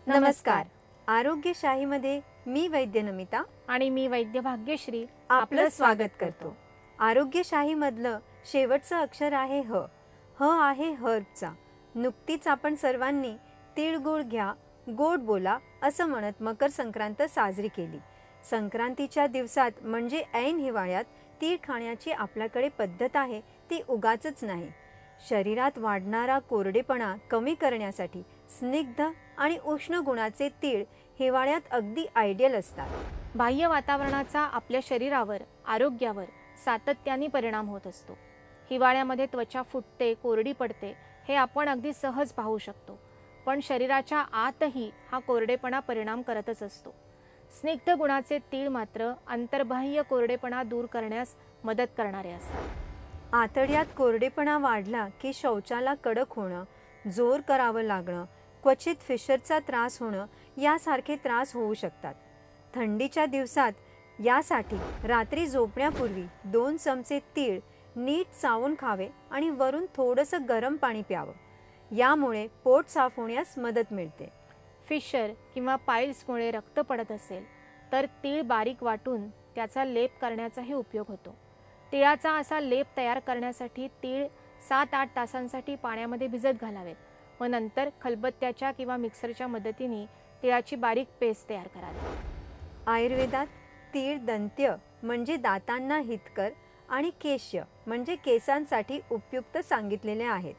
नमस्कार. आरोग्यशाहीमध्ये मी वैद्य नमिता आणि मी वैद्य भाग्यश्री आपलं स्वागत करतो. आरोग्यशाहीमधलं शेवटचं अक्षर आहे ह. ह आहे हर्बचा. नुकतीच आपण सर्वांनी तिळगुळ घ्या, गोड बोला असं म्हणत मकर संक्रांत साजरी केली. संक्रांतीच्या दिवसात म्हणजे ऐन हिवाळ्यात तीळ खाण्याची आपल्याकडे पद्धत आहे ती उगाचच नाही. शरीरात वाढणारा कोरडेपणा कमी करण्यासाठी स्निग्ध आणि उष्ण गुणाचे तीळ हिवाळ्यात अगदी आयडियल असतात. बाह्य वातावरणाचा आपल्या शरीरावर, आरोग्यावर सातत्याने परिणाम होत असतो. हिवाळ्यामध्ये त्वचा फुटते, कोरडी पडते हे आपण अगदी सहज पाहू शकतो. पण शरीराच्या आतही हा कोरडेपणा परिणाम करतच असतो. स्निग्ध गुणाचे तीळ मात्र अंतर्बाह्य कोरडेपणा दूर करण्यास मदत करणारे असतात. आतड्यात कोरडेपणा वाढला की शौचाला कडक होणं, जोर करावं लागणं, क्वचित फिशरचा त्रास होणं यासारखे त्रास होऊ शकतात. थंडीच्या दिवसात यासाठी रात्री झोपण्यापूर्वी 2 चमचे तीळ नीट चावून खावे आणि वरून थोडंसं गरम पाणी प्यावं. यामुळे पोट साफ होण्यास मदत मिळते. फिशर किंवा पाईल्समुळे रक्त पडत असेल तर तीळ बारीक वाटून त्याचा लेप करण्याचाही उपयोग होतो. तिळाचा असा लेप तयार करण्यासाठी तीळ 7-8 तासांसाठी पाण्यामध्ये भिजत घालावेत व नंतर खलबत्त्याच्या किंवा मिक्सरच्या मदतीने तिळाची बारीक पेस्ट तयार करावी. आयुर्वेदात तीळ दंत्य म्हणजे दातांना हितकर आणि केश्य म्हणजे केसांसाठी उपयुक्त सांगितलेले आहेत.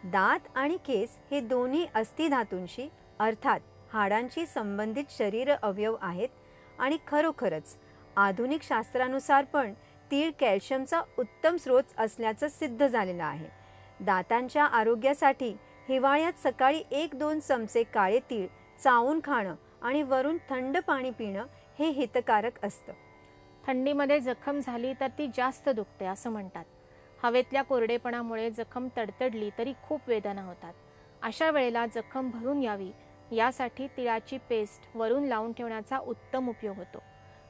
दात आणि केस हे दोन्ही अस्थिधातूंशी अर्थात हाडांशी संबंधित शरीर अवयव आहेत आणि खरोखरच आधुनिक शास्त्रानुसार पण तीळ कॅल्शियमचा उत्तम स्रोत असल्याचं सिद्ध झालेलं आहे. दातांच्या आरोग्यासाठी हिवाळ्यात सकाळी 1-2 चमचे काळे तीळ चावून खाणं आणि वरून थंड पाणी पिणं हे हितकारक असतं. थंडीमध्ये जखम झाली तर ती जास्त दुखते असं म्हणतात. हवेतल्या कोरडेपणामुळे जखम तडतडली तरी खूप वेदना होतात. अशा वेळेला जखम भरून यावी यासाठी तिळाची पेस्ट वरून लावून ठेवण्याचा उत्तम उपयोग होतो.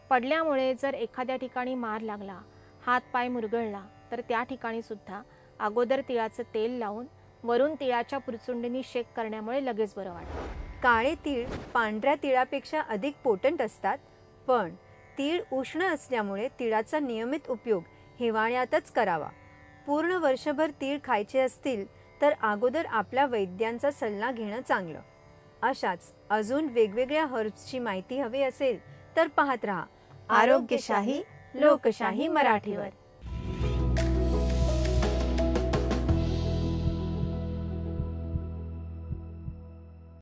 पडल्यामुळे जर एखाद्या ठिकाणी मार लागला, हात पाय मुरगळला तर त्या ठिकाणी सुद्धा अगोदर तिळाचं तेल लावून वरून तिळाच्या पुरचुंडीने शेक करण्यामुळे लगेच बरं वाटतं. काळे तीळ पांढऱ्या तिळापेक्षा अधिक पोटंट असतात, पण तीळ उष्ण असल्यामुळे तिळाचा नियमित उपयोग हिवाळ्यातच करावा. पूर्ण वर्षभर तीळ खायचे असतील तर अगोदर आपल्या वैद्यांचा सल्ला घेणं चांगलं. अशाच अजून वेगवेगळ्या हर्ब्सची माहिती हवी असेल तर पाहत रहा आरोग्यशाही लोकशाही मराठीवर.